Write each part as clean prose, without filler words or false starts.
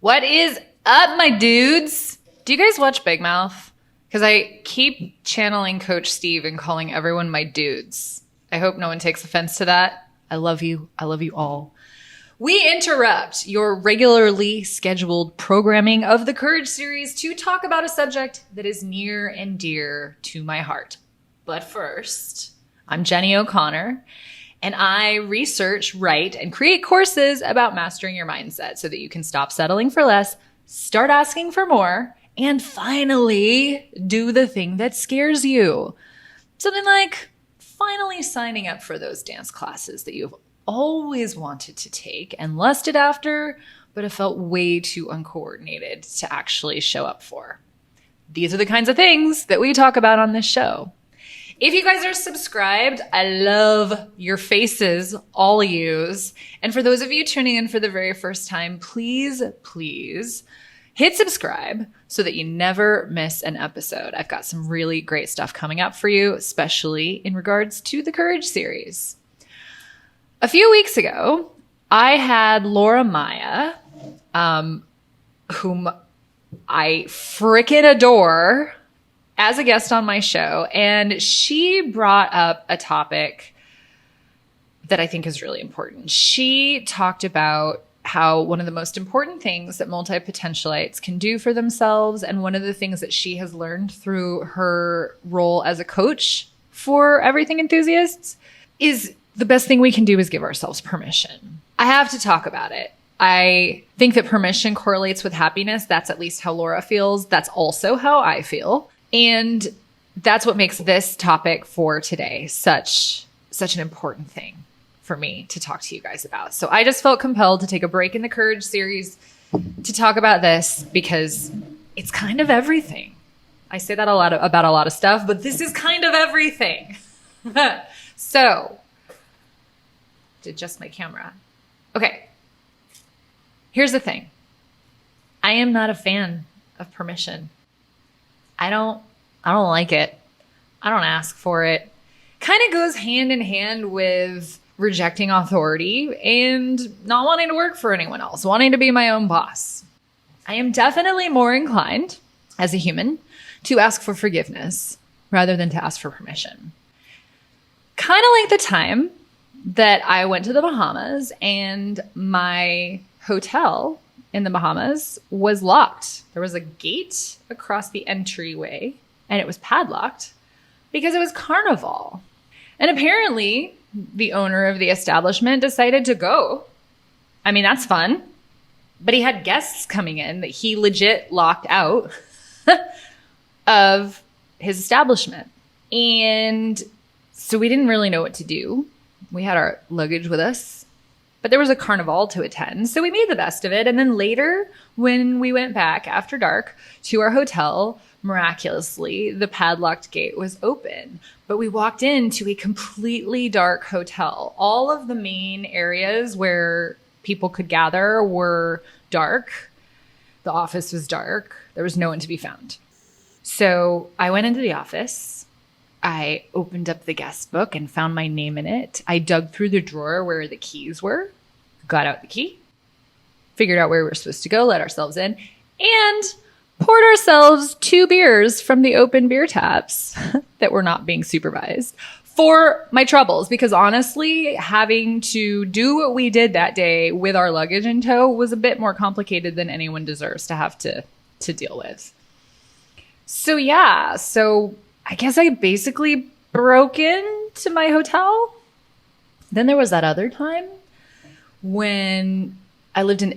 What is up, my dudes? Do you guys watch Big Mouth? Because I keep channeling Coach Steve and calling everyone my dudes. I hope no one takes offense to that. I love you. I love you all. We interrupt your regularly scheduled programming of the Courage series to talk about a subject that is near and dear to my heart. But first, I'm Jennie O'Connor, and I research, write, and create courses about mastering your mindset so that you can stop settling for less, start asking for more, and finally do the thing that scares you. Something like finally signing up for those dance classes that you've always wanted to take and lusted after, but have felt way too uncoordinated to actually show up for. These are the kinds of things that we talk about on this show. If you guys are subscribed, I love your faces, all yous. And for those of you tuning in for the very first time, please hit subscribe so that you never miss an episode. I've got some really great stuff coming up for you, especially in regards to the Courage series. A few weeks ago, I had Laura Maya, whom I frickin' adore, as a guest on my show, and she brought up a topic that I think is really important. She talked about how one of the most important things that multi-potentialites can do for themselves, and one of the things that she has learned through her role as a coach for everything enthusiasts, is the best thing we can do is give ourselves permission. I have to talk about it. I think that permission correlates with happiness. That's at least how Laura feels. That's also how I feel. And that's what makes this topic for today such an important thing for me to talk to you guys about. So I just felt compelled to take a break in the Courage series to talk about this because it's kind of everything. I say that about a lot of stuff, but this is kind of everything. So, to adjust my camera. Okay. Here's the thing. I am not a fan of permission. I don't like it. I don't ask for it. Kind of goes hand in hand with rejecting authority and not wanting to work for anyone else, wanting to be my own boss. I am definitely more inclined as a human to ask for forgiveness rather than to ask for permission. Kind of like the time that I went to the Bahamas and my hotel in the Bahamas was locked. There was a gate across the entryway and it was padlocked because it was Carnival. And apparently the owner of the establishment decided to go. I mean, that's fun. But he had guests coming in that he legit locked out of his establishment. And so we didn't really know what to do. We had our luggage with us, but there was a carnival to attend. So we made the best of it. And then later, when we went back after dark to our hotel, miraculously, the padlocked gate was open. But we walked into a completely dark hotel. All of the main areas where people could gather were dark. The office was dark. There was no one to be found. So I went into the office. I opened up the guest book and found my name in it. I dug through the drawer where the keys were, got out the key, figured out where we were supposed to go, let ourselves in, and poured ourselves 2 beers from the open beer taps that were not being supervised for my troubles. Because honestly, having to do what we did that day with our luggage in tow was a bit more complicated than anyone deserves to have to deal with. So yeah, I guess I basically broke into my hotel. Then there was that other time when I lived in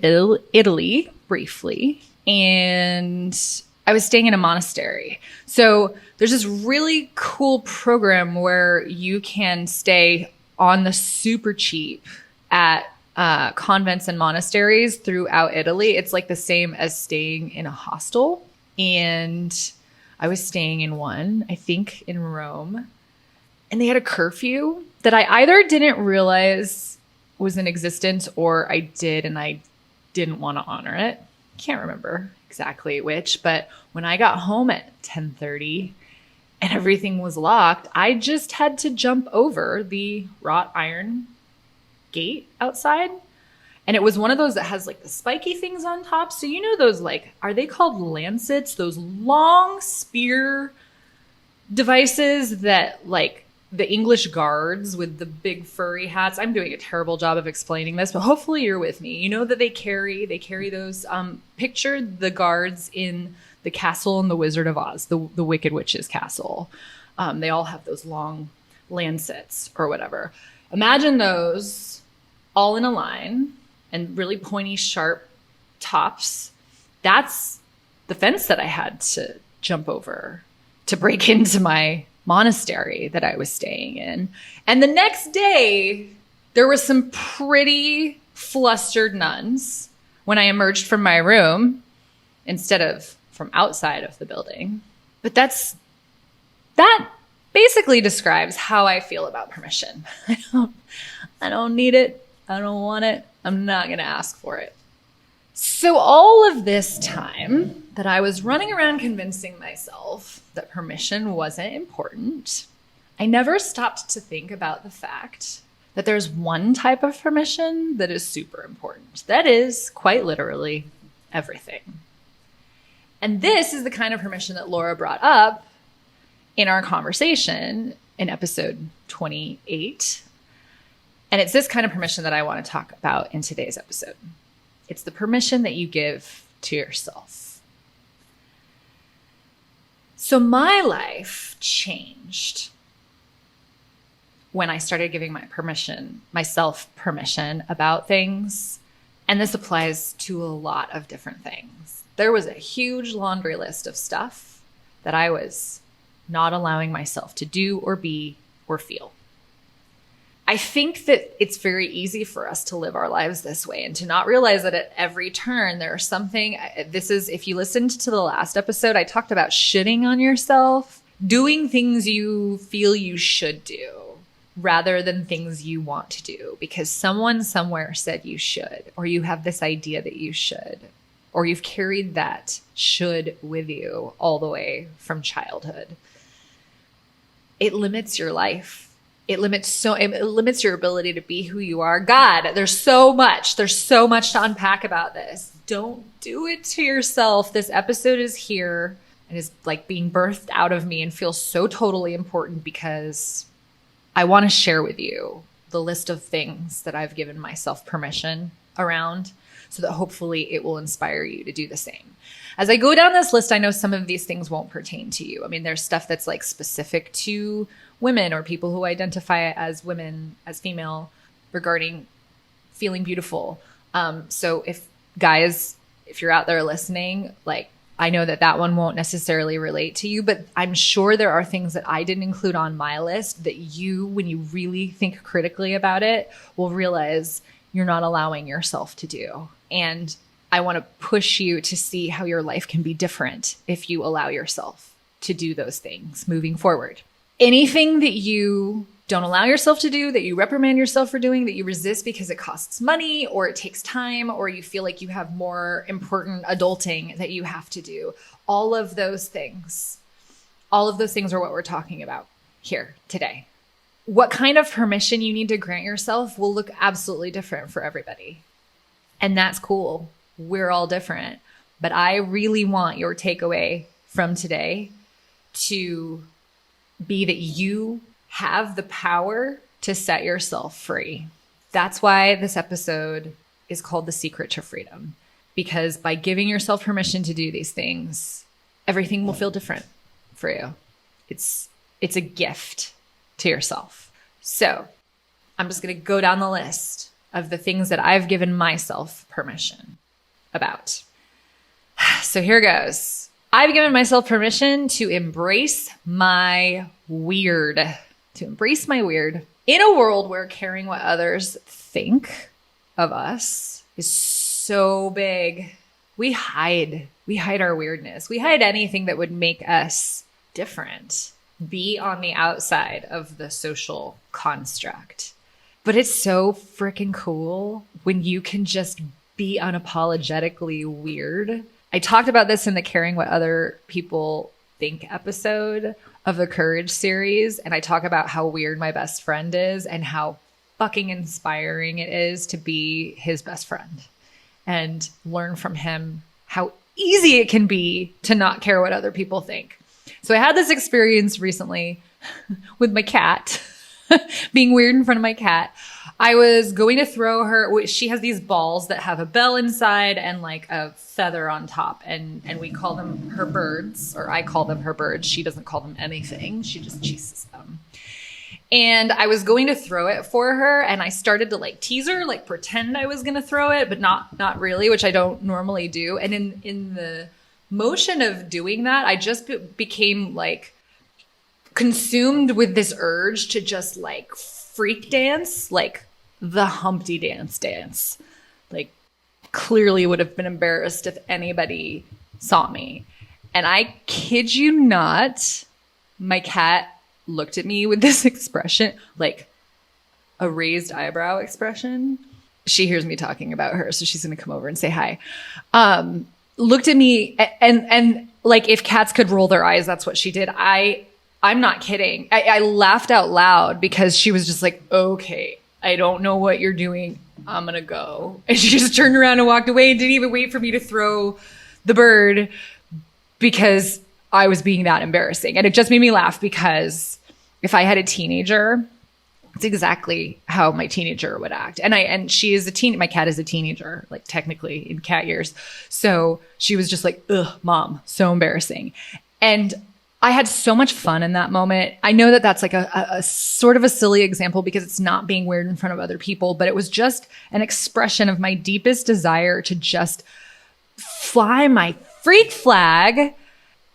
Italy briefly, and I was staying in a monastery. So there's this really cool program where you can stay on the super cheap at convents and monasteries throughout Italy. It's like the same as staying in a hostel. And I was staying in one, I think in Rome, and they had a curfew that I either didn't realize was in existence or I did and I didn't want to honor it. Can't remember exactly which, but when I got home at 10:30 and everything was locked, I just had to jump over the wrought iron gate outside And it was one of those that has like the spiky things on top. So you know those like, are they called lancets? Those long spear devices that like the English guards with the big furry hats. I'm doing a terrible job of explaining this, but hopefully you're with me. You know that they carry those, picture the guards in the castle in the Wizard of Oz, the Wicked Witch's castle. They all have those long lancets or whatever. Imagine those all in a line and really pointy, sharp tops. That's the fence that I had to jump over to break into my monastery that I was staying in. And the next day, there were some pretty flustered nuns when I emerged from my room instead of from outside of the building. But that basically describes how I feel about permission. I don't need it. I don't want it. I'm not going to ask for it. So all of this time that I was running around convincing myself that permission wasn't important, I never stopped to think about the fact that there's one type of permission that is super important. That is, quite literally, everything. And this is the kind of permission that Laura brought up in our conversation in episode 28. And it's this kind of permission that I want to talk about in today's episode. It's the permission that you give to yourself. So my life changed when I started giving myself permission about things. And this applies to a lot of different things. There was a huge laundry list of stuff that I was not allowing myself to do or be or feel. I think that it's very easy for us to live our lives this way and to not realize that at every turn there's something. If you listened to the last episode, I talked about shitting on yourself, doing things you feel you should do rather than things you want to do because someone somewhere said you should, or you have this idea that you should, or you've carried that should with you all the way from childhood. It limits your life. It limits your ability to be who you are. God, there's so much to unpack about this. Don't do it to yourself. This episode is here and is like being birthed out of me and feels so totally important because I want to share with you the list of things that I've given myself permission around so that hopefully it will inspire you to do the same. As I go down this list, I know some of these things won't pertain to you. I mean, there's stuff that's like specific to women or people who identify as women, as female, regarding feeling beautiful. So if you're out there listening, like I know that one won't necessarily relate to you, but I'm sure there are things that I didn't include on my list that you, when you really think critically about it, will realize you're not allowing yourself to do. And I want to push you to see how your life can be different if you allow yourself to do those things moving forward. Anything that you don't allow yourself to do, that you reprimand yourself for doing, that you resist because it costs money or it takes time or you feel like you have more important adulting that you have to do. All of those things are what we're talking about here today. What kind of permission you need to grant yourself will look absolutely different for everybody. And that's cool. We're all different. But I really want your takeaway from today to be that you have the power to set yourself free. That's why this episode is called The Secret to Freedom. Because by giving yourself permission to do these things, everything will feel different for you. It's a gift to yourself. So I'm just going to go down the list of the things that I've given myself permission about. So here goes. I've given myself permission to embrace my weird. In a world where caring what others think of us is so big, we hide our weirdness. We hide anything that would make us different, be on the outside of the social construct. But it's so freaking cool when you can just be unapologetically weird. I talked about this in the Caring What Other People Think episode of the Courage series. And I talk about how weird my best friend is and how fucking inspiring it is to be his best friend and learn from him how easy it can be to not care what other people think. So I had this experience recently with my cat, being weird in front of my cat. I was going to throw her. She has these balls that have a bell inside and like a feather on top. And we call them her birds, or I call them her birds. She doesn't call them anything. She just chases them. And I was going to throw it for her. And I started to like tease her, like pretend I was going to throw it, but not really, which I don't normally do. And in the motion of doing that, I just became like consumed with this urge to just like freak dance, like the Humpty dance. Like clearly would have been embarrassed if anybody saw me. And I kid you not, my cat looked at me with this expression, like a raised eyebrow expression. She hears me talking about her, so she's going to come over and say hi. Looked at me and like if cats could roll their eyes, that's what she did. I'm not kidding. I laughed out loud because she was just like, okay, I don't know what you're doing. I'm going to go. And she just turned around and walked away and didn't even wait for me to throw the bird because I was being that embarrassing. And it just made me laugh because if I had a teenager, it's exactly how my teenager would act. And she is my cat is a teenager, like technically in cat years. So she was just like, ugh, mom, so embarrassing. And I had so much fun in that moment. I know that that's like a sort of a silly example because it's not being weird in front of other people, but it was just an expression of my deepest desire to just fly my freak flag.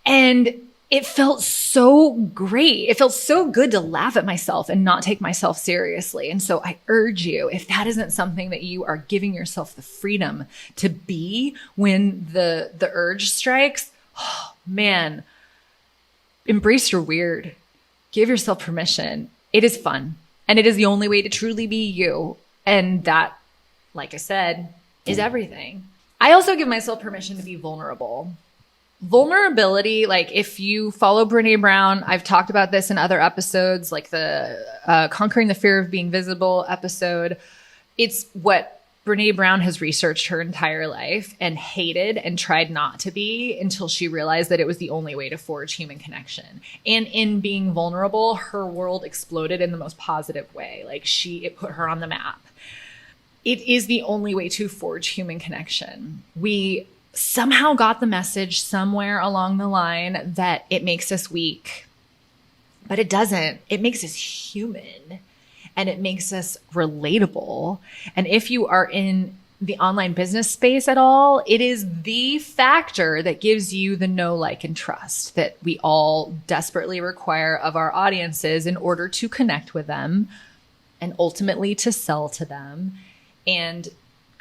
And it felt so great. It felt so good to laugh at myself and not take myself seriously. And so I urge you, if that isn't something that you are giving yourself the freedom to be when the urge strikes, oh, man, embrace your weird. Give yourself permission. It is fun. And it is the only way to truly be you. And that, like I said, is everything. I also give myself permission to be vulnerable. Vulnerability, like if you follow Brene Brown, I've talked about this in other episodes, like the Conquering the Fear of Being Visible episode. It's what Brene Brown has researched her entire life and hated and tried not to be until she realized that it was the only way to forge human connection. And in being vulnerable, her world exploded in the most positive way. Like it put her on the map. It is the only way to forge human connection. We somehow got the message somewhere along the line that it makes us weak, but it doesn't. It makes us human and it makes us relatable. And if you are in the online business space at all, it is the factor that gives you the know, like, and trust that we all desperately require of our audiences in order to connect with them and ultimately to sell to them and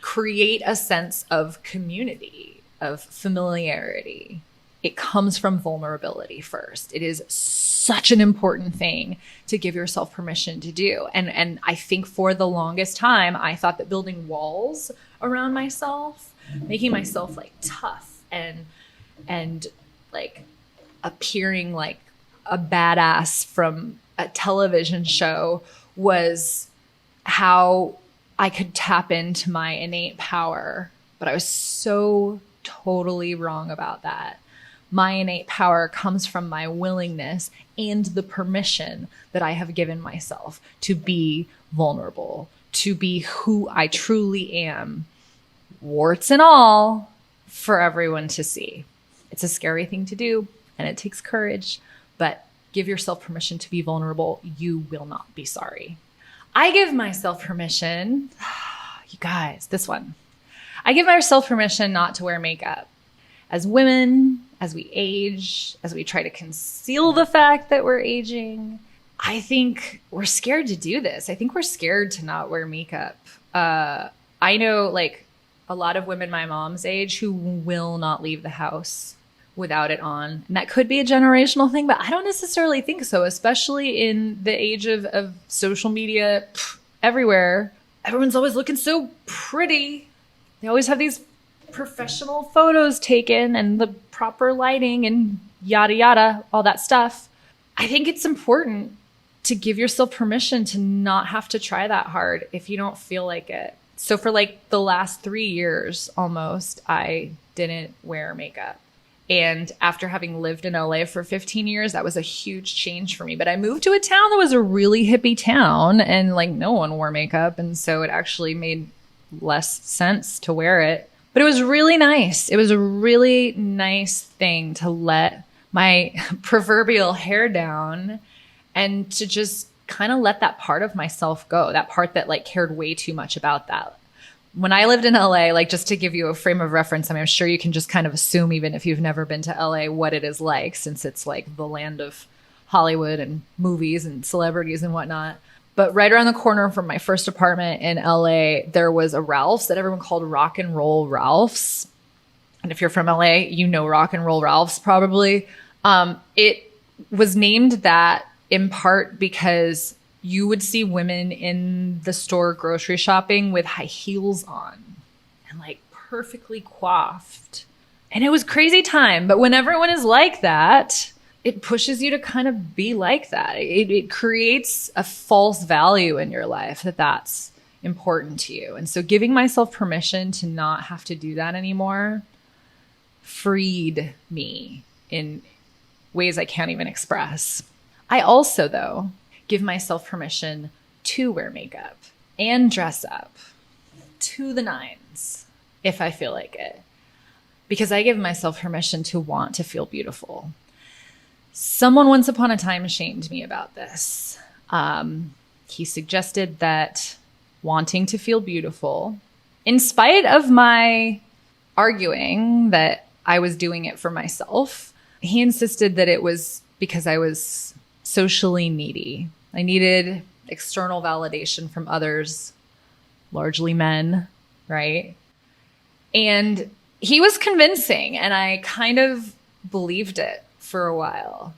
create a sense of community, of familiarity. It comes from vulnerability first. It is such an important thing to give yourself permission to do. And I think for the longest time, I thought that building walls around myself, making myself like tough and like appearing like a badass from a television show was how I could tap into my innate power. But I was so totally wrong about that. My innate power comes from my willingness and the permission that I have given myself to be vulnerable, to be who I truly am, warts and all, for everyone to see. It's a scary thing to do and it takes courage, but give yourself permission to be vulnerable. You will not be sorry. I give myself permission, you guys, this one. I give myself permission not to wear makeup. As women, as we age, as we try to conceal the fact that we're aging, I think we're scared to do this. I think we're scared to not wear makeup. I know like a lot of women my mom's age who will not leave the house without it on. And that could be a generational thing, but I don't necessarily think so, especially in the age of social media everywhere. Everyone's always looking so pretty. They always have these professional photos taken and the proper lighting and yada, yada, all that stuff. I think it's important to give yourself permission to not have to try that hard if you don't feel like it. So for like the last 3 years almost, I didn't wear makeup. And after having lived in LA for 15 years, that was a huge change for me. But I moved to a town that was a really hippie town and like no one wore makeup. And so it actually made less sense to wear it. But it was really nice. It was a really nice thing to let my proverbial hair down and to just kind of let that part of myself go, that part that like cared way too much about that. When I lived in LA, like just to give you a frame of reference, I mean, I'm sure you can just kind of assume, even if you've never been to LA, what it is like, since it's like the land of Hollywood and movies and celebrities and whatnot. But right around the corner from my first apartment in LA, there was a Ralph's that everyone called Rock and Roll Ralph's. And if you're from LA, you know Rock and Roll Ralph's probably. It was named that in part because you would see women in the store grocery shopping with high heels on and like perfectly coiffed. And it was crazy time. But when everyone is like that, it pushes you to kind of be like that. It creates a false value in your life that that's important to you. And so giving myself permission to not have to do that anymore freed me in ways I can't even express. I also, though, give myself permission to wear makeup and dress up to the nines if I feel like it, because I give myself permission to want to feel beautiful. Someone once upon a time shamed me about this. He suggested that wanting to feel beautiful, in spite of my arguing that I was doing it for myself, he insisted that it was because I was socially needy. I needed external validation from others, largely men, right? And he was convincing, and I kind of believed it for a while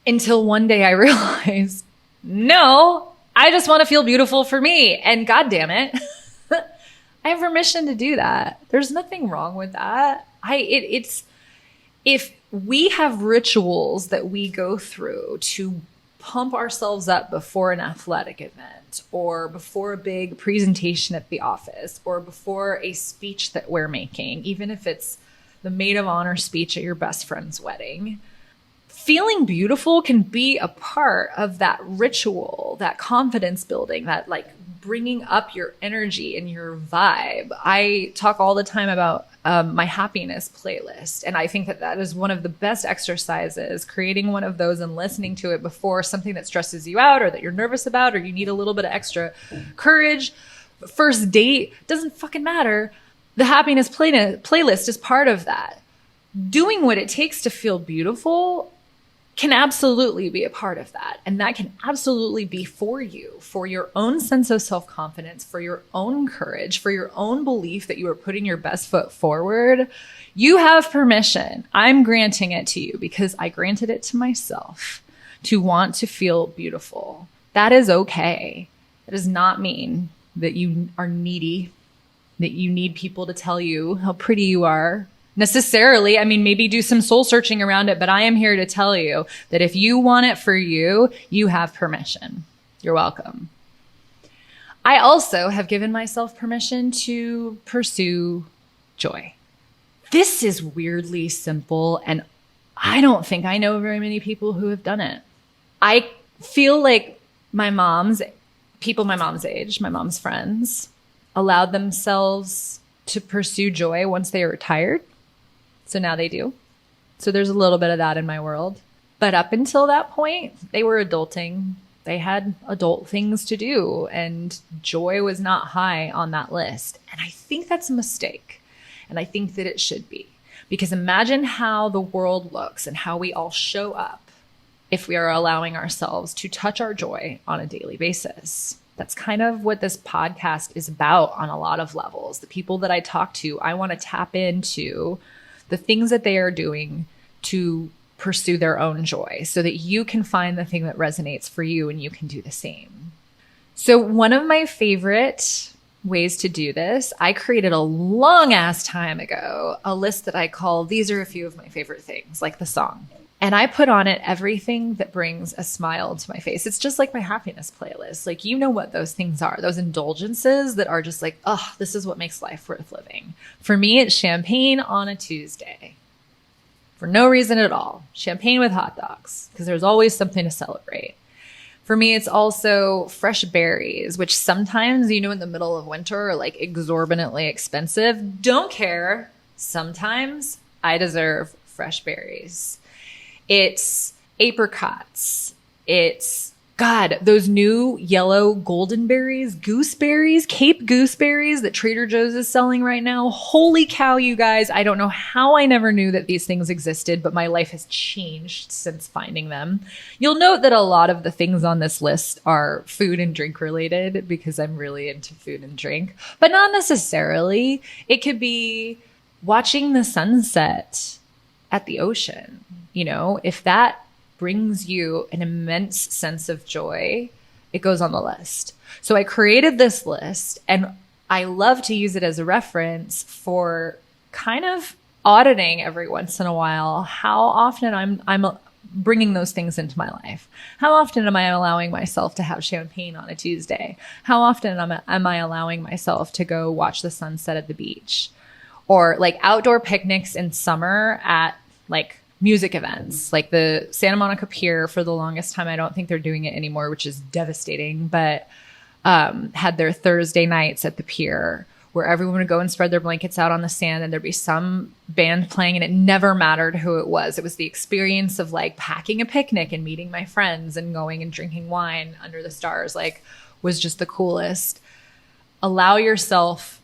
until one day I realized, no, I just want to feel beautiful for me. And God damn it, I have permission to do that. There's nothing wrong with that. If we have rituals that we go through to pump ourselves up before an athletic event or before a big presentation at the office or before a speech that we're making, even if it's the maid of honor speech at your best friend's wedding, feeling beautiful can be a part of that ritual, that confidence building, that like bringing up your energy and your vibe. I talk all the time about my happiness playlist. And I think that that is one of the best exercises, creating one of those and listening to it before something that stresses you out or that you're nervous about, or you need a little bit of extra courage. First date, doesn't fucking matter. The happiness playlist is part of that. Doing what it takes to feel beautiful can absolutely be a part of that. And that can absolutely be for you, for your own sense of self-confidence, for your own courage, for your own belief that you are putting your best foot forward. You have permission. I'm granting it to you because I granted it to myself to want to feel beautiful. That is okay. That does not mean that you are needy, that you need people to tell you how pretty you are. Necessarily. I mean, maybe do some soul searching around it, but I am here to tell you that if you want it for you, you have permission. You're welcome. I also have given myself permission to pursue joy. This is weirdly simple, and I don't think I know very many people who have done it. I feel like people my mom's age, my mom's friends, allowed themselves to pursue joy once they were retired. So now they do. So there's a little bit of that in my world. But up until that point, they were adulting. They had adult things to do, and joy was not high on that list. And I think that's a mistake. And I think that it should be. Because imagine how the world looks and how we all show up if we are allowing ourselves to touch our joy on a daily basis. That's kind of what this podcast is about on a lot of levels. The people that I talk to, I want to tap into the things that they are doing to pursue their own joy so that you can find the thing that resonates for you and you can do the same. So one of my favorite ways to do this, I created a long ass time ago, a list that I call, these are a few of my favorite things, like the song. And I put on it everything that brings a smile to my face. It's just like my happiness playlist. Like, you know what those things are, those indulgences that are just like, oh, this is what makes life worth living. For me, it's champagne on a Tuesday. For no reason at all. Champagne with hot dogs, because there's always something to celebrate. For me, it's also fresh berries, which sometimes, in the middle of winter are like exorbitantly expensive. Don't care. Sometimes I deserve fresh berries. It's apricots. It's, God, those new yellow golden berries, gooseberries, Cape gooseberries that Trader Joe's is selling right now. Holy cow, you guys. I don't know how I never knew that these things existed, but my life has changed since finding them. You'll note that a lot of the things on this list are food and drink related because I'm really into food and drink, but not necessarily. It could be watching the sunset at the ocean. If that brings you an immense sense of joy, it goes on the list. So I created this list, and I love to use it as a reference for kind of auditing every once in a while how often I'm bringing those things into my life. How often am I allowing myself to have champagne on a Tuesday? How often am I allowing myself to go watch the sunset at the beach? Or like outdoor picnics in summer at like music events, like the Santa Monica Pier for the longest time. I don't think they're doing it anymore, which is devastating, but had their Thursday nights at the pier where everyone would go and spread their blankets out on the sand and there'd be some band playing, and it never mattered who it was. It was the experience of like packing a picnic and meeting my friends and going and drinking wine under the stars, like was just the coolest. Allow yourself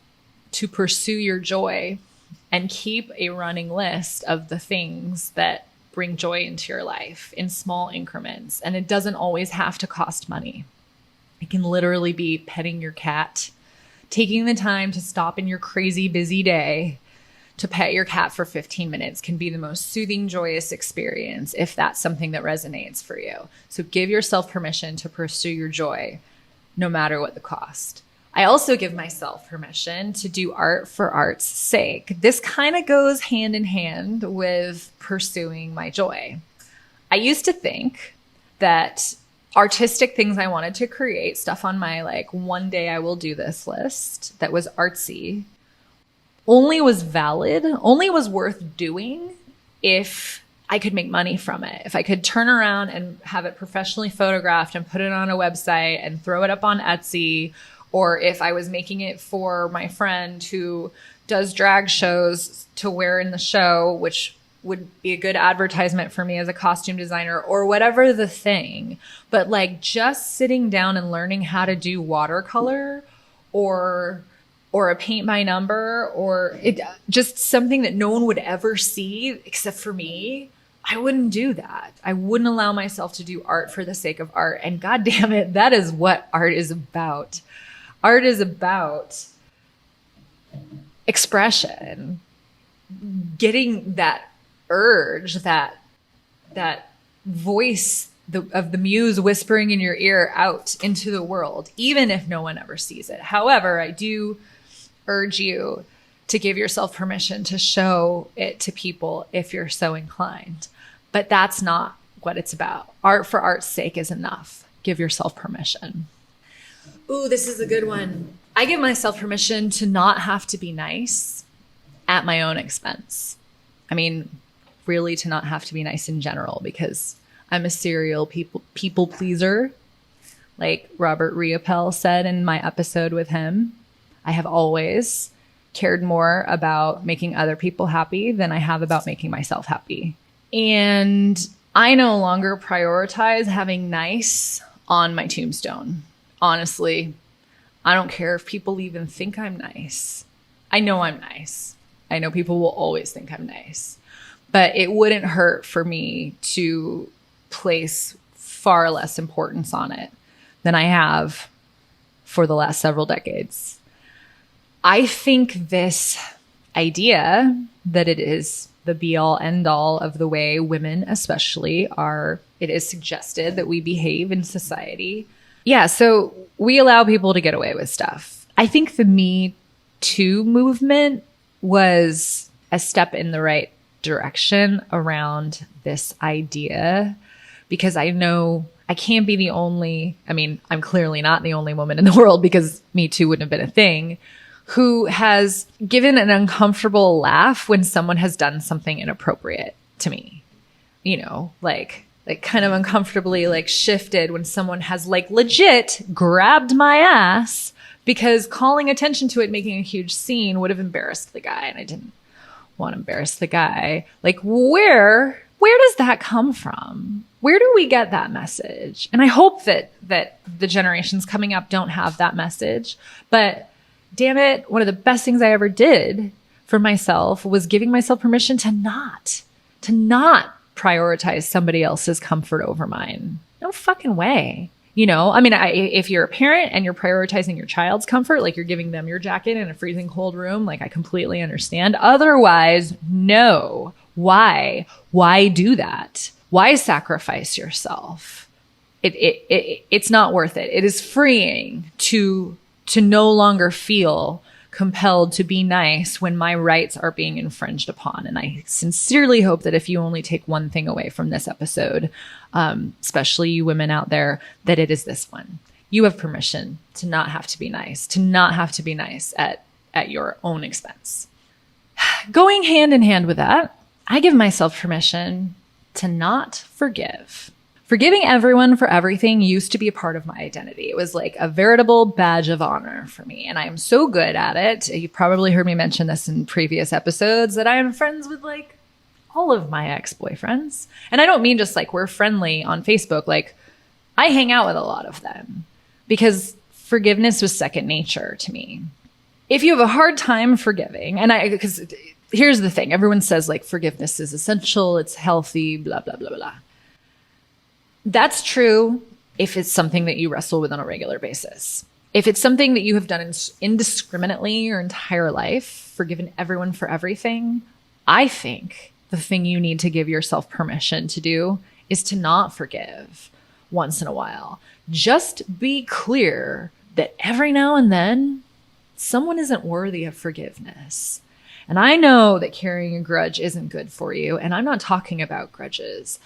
to pursue your joy and keep a running list of the things that bring joy into your life in small increments. And it doesn't always have to cost money. It can literally be petting your cat, taking the time to stop in your crazy busy day to pet your cat for 15 minutes can be the most soothing, joyous experience if that's something that resonates for you. So give yourself permission to pursue your joy, no matter what the cost. I also give myself permission to do art for art's sake. This kind of goes hand in hand with pursuing my joy. I used to think that artistic things I wanted to create, stuff on my like one day I will do this list that was artsy, only was valid, only was worth doing if I could make money from it. If I could turn around and have it professionally photographed and put it on a website and throw it up on Etsy, or if I was making it for my friend who does drag shows to wear in the show, which would be a good advertisement for me as a costume designer, or whatever the thing. But like just sitting down and learning how to do watercolor or a paint by number, or it just something that no one would ever see except for me, I wouldn't do that. I wouldn't allow myself to do art for the sake of art. And God damn it, that is what art is about. Art is about expression, getting that urge, that voice of the muse whispering in your ear out into the world, even if no one ever sees it. However, I do urge you to give yourself permission to show it to people if you're so inclined. But that's not what it's about. Art for art's sake is enough. Give yourself permission. Ooh, this is a good one. I give myself permission to not have to be nice at my own expense. I mean, really to not have to be nice in general, because I'm a serial people pleaser. Like Robert Riopel said in my episode with him, I have always cared more about making other people happy than I have about making myself happy. And I no longer prioritize having nice on my tombstone. Honestly, I don't care if people even think I'm nice. I know I'm nice. I know people will always think I'm nice. But it wouldn't hurt for me to place far less importance on it than I have for the last several decades. I think this idea that it is the be-all, end-all of the way women especially are, it is suggested that we behave in society. Yeah, so we allow people to get away with stuff. I think the Me Too movement was a step in the right direction around this idea, because I know I can't be the only, I mean, I'm clearly not the only woman in the world, because Me Too wouldn't have been a thing, who has given an uncomfortable laugh when someone has done something inappropriate to me. You know, like kind of uncomfortably like shifted when someone has like legit grabbed my ass, because calling attention to it, making a huge scene would have embarrassed the guy. And I didn't want to embarrass the guy. Like, where does that come from? Where do we get that message? And I hope that the generations coming up don't have that message. But damn it, one of the best things I ever did for myself was giving myself permission to not prioritize somebody else's comfort over mine. No fucking way. You know, I mean, if you're a parent and you're prioritizing your child's comfort, like you're giving them your jacket in a freezing cold room, like I completely understand. Otherwise, no. Why? Why do that? Why sacrifice yourself? It's not worth it. It is freeing to no longer feel compelled to be nice when my rights are being infringed upon. And I sincerely hope that if you only take one thing away from this episode, especially you women out there, that it is this one. You have permission to not have to be nice, at your own expense. Going hand in hand with that, I give myself permission to not forgive. Forgiving everyone for everything used to be a part of my identity. It was like a veritable badge of honor for me. And I am so good at it. You've probably heard me mention this in previous episodes, that I am friends with like all of my ex-boyfriends. And I don't mean just like we're friendly on Facebook. Like I hang out with a lot of them because forgiveness was second nature to me. If you have a hard time forgiving, because here's the thing, everyone says like forgiveness is essential, it's healthy, blah, blah, blah, blah. That's true if it's something that you wrestle with on a regular basis. If it's something that you have done indiscriminately your entire life, forgiven everyone for everything, I think the thing you need to give yourself permission to do is to not forgive once in a while. Just be clear that every now and then, someone isn't worthy of forgiveness. And I know that carrying a grudge isn't good for you. And I'm not talking about grudges.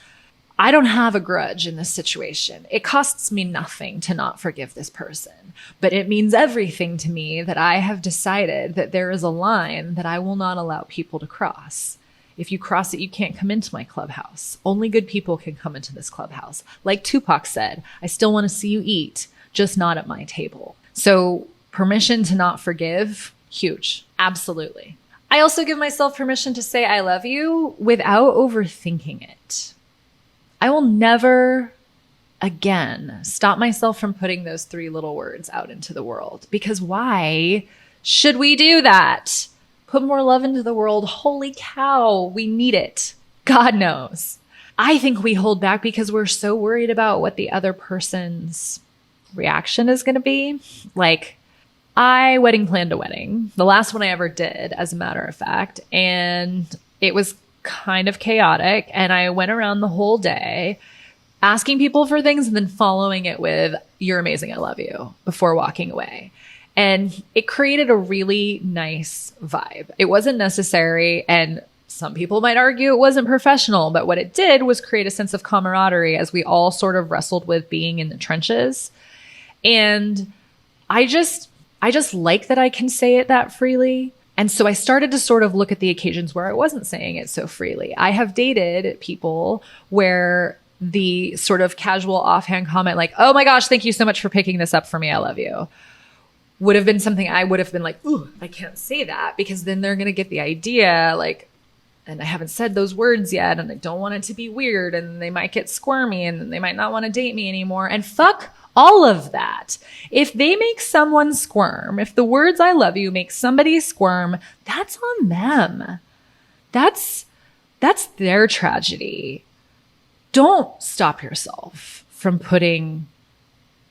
I don't have a grudge in this situation. It costs me nothing to not forgive this person, but it means everything to me that I have decided that there is a line that I will not allow people to cross. If you cross it, you can't come into my clubhouse. Only good people can come into this clubhouse. Like Tupac said, I still want to see you eat, just not at my table. So permission to not forgive, huge. Absolutely. I also give myself permission to say I love you without overthinking it. I will never again stop myself from putting those 3 little words out into the world. Because why should we do that? Put more love into the world. Holy cow, we need it. God knows. I think we hold back because we're so worried about what the other person's reaction is going to be. Like, I wedding planned a wedding, the last one I ever did, as a matter of fact, and it was kind of chaotic. And I went around the whole day asking people for things and then following it with, "You're amazing, I love you," before walking away. And it created a really nice vibe. It wasn't necessary, and some people might argue it wasn't professional, but what it did was create a sense of camaraderie as we all sort of wrestled with being in the trenches. And I just like that I can say it that freely. And so I started to sort of look at the occasions where I wasn't saying it so freely. I have dated people where the sort of casual offhand comment like, "Oh my gosh, thank you so much for picking this up for me, I love you," would have been something I would have been like, "Ooh, I can't say that," because then they're going to get the idea like, and I haven't said those words yet, and I don't want it to be weird, and they might get squirmy, and they might not want to date me anymore. And fuck all of that. If they make someone squirm, if the words "I love you" make somebody squirm, that's on them. That's their tragedy. Don't stop yourself from putting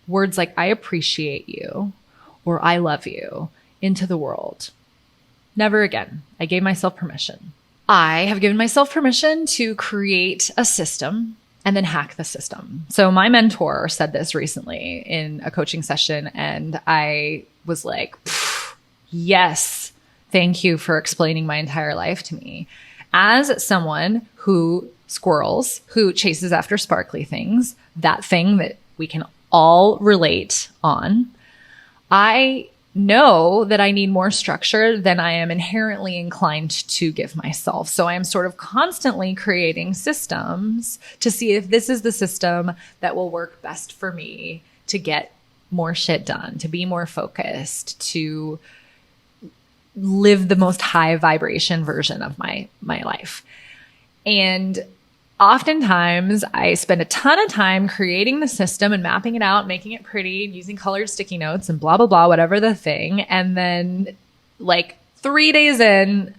words like "I appreciate you" or "I love you" into the world. Never again. I gave myself permission. I have given myself permission to create a system and then hack the system. So my mentor said this recently in a coaching session, and I was like, yes, thank you for explaining my entire life to me. as someone who squirrels, who chases after sparkly things, that thing that we can all relate on, I know that I need more structure than I am inherently inclined to give myself. So I am sort of constantly creating systems to see if this is the system that will work best for me to get more shit done, to be more focused, to live the most high vibration version of my life. And oftentimes I spend a ton of time creating the system and mapping it out, making it pretty, and using colored sticky notes and blah, blah, blah, whatever the thing. And then like 3 days in,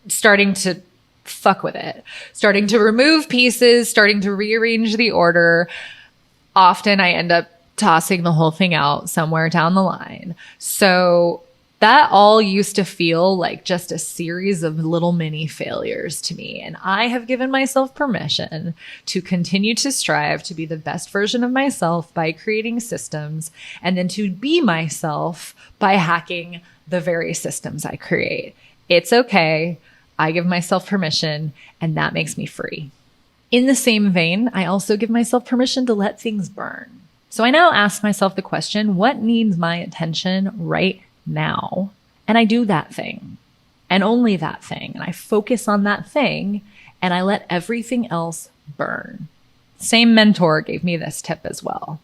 starting to fuck with it, starting to remove pieces, starting to rearrange the order. Often I end up tossing the whole thing out somewhere down the line. So that all used to feel like just a series of little mini failures to me. And I have given myself permission to continue to strive to be the best version of myself by creating systems, and then to be myself by hacking the very systems I create. It's okay. I give myself permission, and that makes me free. In the same vein, I also give myself permission to let things burn. So I now ask myself the question, what needs my attention right now? And I do that thing, and only that thing. And I focus on that thing, and I let everything else burn. Same mentor gave me this tip as well.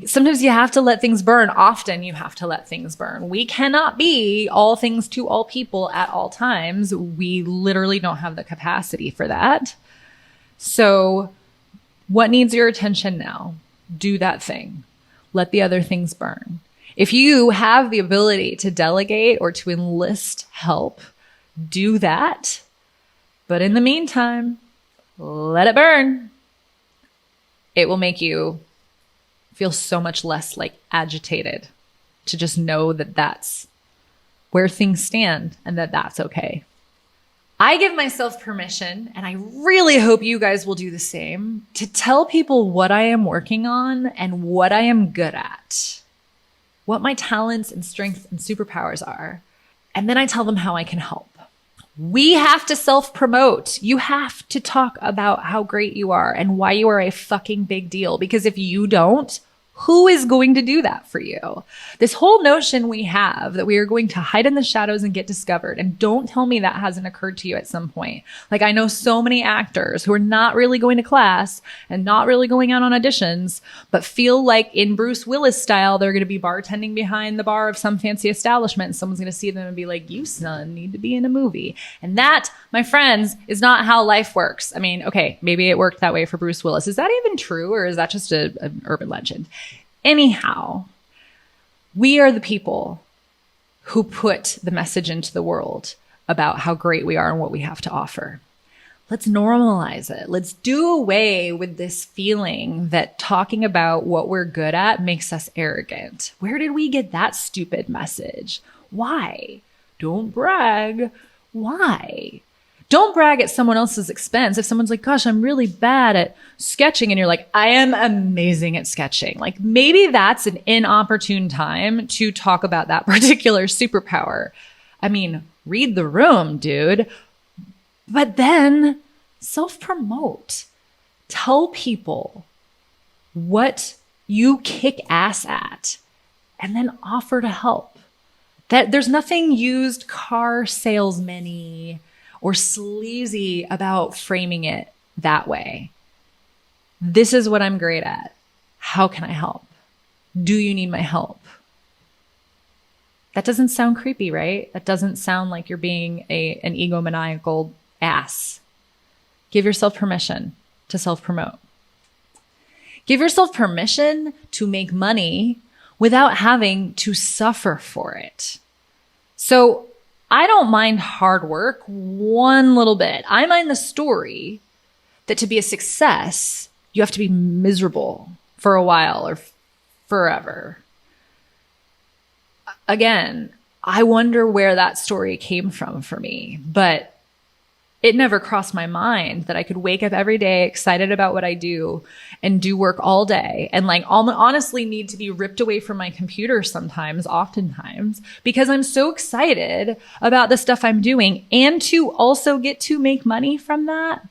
Sometimes you have to let things burn. Often you have to let things burn. We cannot be all things to all people at all times. We literally don't have the capacity for that. So what needs your attention now? Do that thing. Let the other things burn. If you have the ability to delegate or to enlist help, do that. But in the meantime, let it burn. It will make you feel so much less like agitated to just know that that's where things stand and that that's okay. I give myself permission, and I really hope you guys will do the same, to tell people what I am working on and what I am good at, what my talents and strengths and superpowers are. And then I tell them how I can help. We have to self-promote. You have to talk about how great you are and why you are a fucking big deal. Because if you don't, who is going to do that for you? This whole notion we have that we are going to hide in the shadows and get discovered. And don't tell me that hasn't occurred to you at some point. Like, I know so many actors who are not really going to class and not really going out on auditions, but feel like in Bruce Willis style, they're going to be bartending behind the bar of some fancy establishment. And someone's going to see them and be like, you son need to be in a movie. And that, my friends, is not how life works. I mean, okay, maybe it worked that way for Bruce Willis. Is that even true, or is that just an urban legend? Anyhow, we are the people who put the message into the world about how great we are and what we have to offer. Let's normalize it. Let's do away with this feeling that talking about what we're good at makes us arrogant. Where did we get that stupid message? Why? Don't brag. Why? Don't brag at someone else's expense. If someone's like, gosh, I'm really bad at sketching, and you're like, I am amazing at sketching. Like, maybe that's an inopportune time to talk about that particular superpower. I mean, read the room, dude. But then self-promote. Tell people what you kick ass at, and then offer to help. That there's nothing used car salesman-y or sleazy about framing it that way. This is what I'm great at. How can I help? Do you need my help? That doesn't sound creepy, right? That doesn't sound like you're being an egomaniacal ass. Give yourself permission to self-promote. Give yourself permission to make money without having to suffer for it. So I don't mind hard work one little bit. I mind the story that to be a success, you have to be miserable for a while or forever. Again, I wonder where that story came from for me, but It never crossed my mind that I could wake up every day excited about what I do and do work all day and like honestly need to be ripped away from my computer sometimes, oftentimes, because I'm so excited about the stuff I'm doing and to also get to make money from that.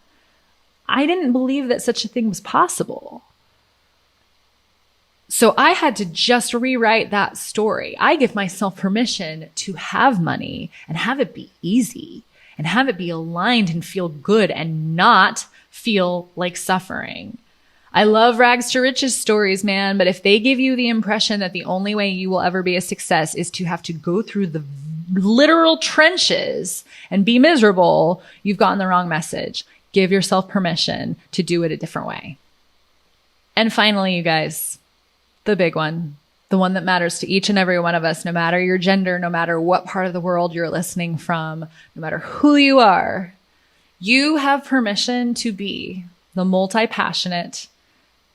I didn't believe that such a thing was possible. So I had to just rewrite that story. I give myself permission to have money and have it be easy and have it be aligned and feel good and not feel like suffering. I love rags to riches stories, man, but if they give you the impression that the only way you will ever be a success is to have to go through the literal trenches and be miserable, you've gotten the wrong message. Give yourself permission to do it a different way. And finally, you guys, the big one, the one that matters to each and every one of us, no matter your gender, no matter what part of the world you're listening from, no matter who you are, you have permission to be the multi-passionate,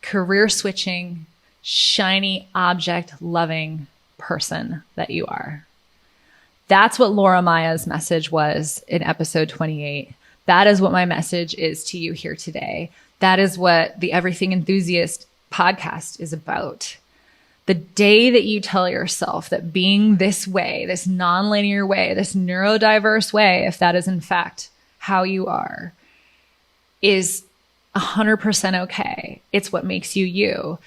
career-switching, shiny object-loving person that you are. That's what Laura Maya's message was in episode 28. That is what my message is to you here today. That is what the Everything Enthusiast podcast is about. The day that you tell yourself that being this way, this nonlinear way, this neurodiverse way, if that is in fact how you are, is 100% okay. It's what makes you you.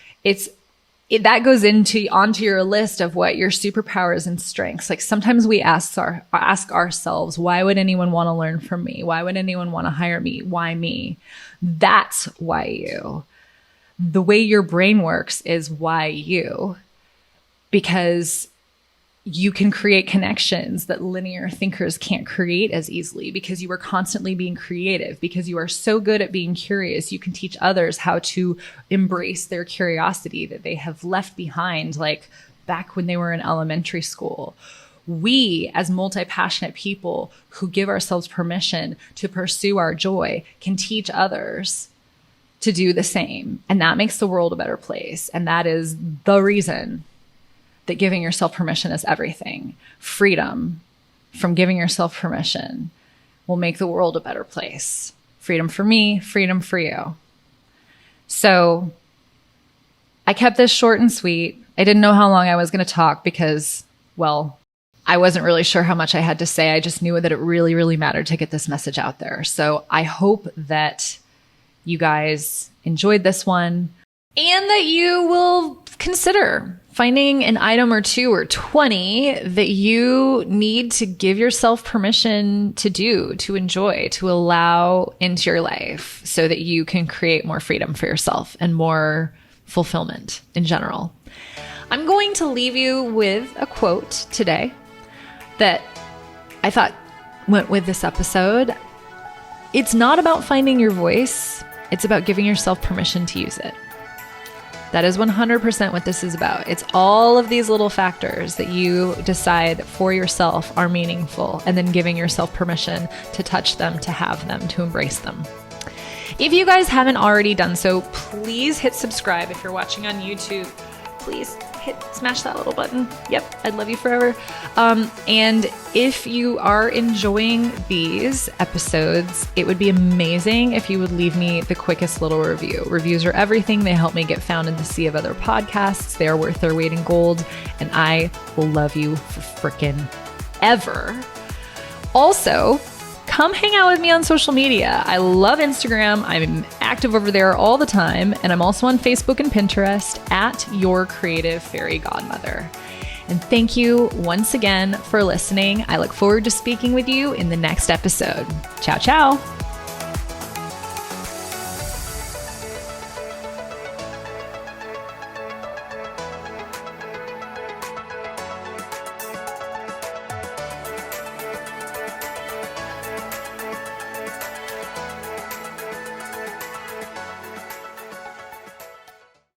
That goes onto your list of what your superpowers and strengths. Like sometimes we ask ourselves, why would anyone want to learn from me? Why would anyone want to hire me? Why me? That's why you. The way your brain works is why you, because you can create connections that linear thinkers can't create as easily because you are constantly being creative, because you are so good at being curious. You can teach others how to embrace their curiosity that they have left behind, like back when they were in elementary school. We, as multi-passionate people who give ourselves permission to pursue our joy, can teach others to do the same. And that makes the world a better place. And that is the reason that giving yourself permission is everything. Freedom from giving yourself permission will make the world a better place. Freedom for me, freedom for you. So I kept this short and sweet. I didn't know how long I was going to talk because, well, I wasn't really sure how much I had to say. I just knew that it really, really mattered to get this message out there. So I hope that you guys enjoyed this one and that you will consider finding an item or 2 or 20 that you need to give yourself permission to do, to enjoy, to allow into your life so that you can create more freedom for yourself and more fulfillment in general. I'm going to leave you with a quote today that I thought went with this episode. It's not about finding your voice. It's about giving yourself permission to use it. That is 100% what this is about. It's all of these little factors that you decide for yourself are meaningful and then giving yourself permission to touch them, to have them, to embrace them. If you guys haven't already done so, please hit subscribe. If you're watching on YouTube, please smash that little button. Yep, I'd love you forever. And if you are enjoying these episodes, it would be amazing if you would leave me the quickest little review. Reviews are everything. They help me get found in the sea of other podcasts. They are worth their weight in gold, and I will love you for frickin' ever. Also, come hang out with me on social media. I love Instagram. I'm active over there all the time. And I'm also on Facebook and Pinterest at Your Creative Fairy Godmother. And thank you once again for listening. I look forward to speaking with you in the next episode. Ciao, ciao.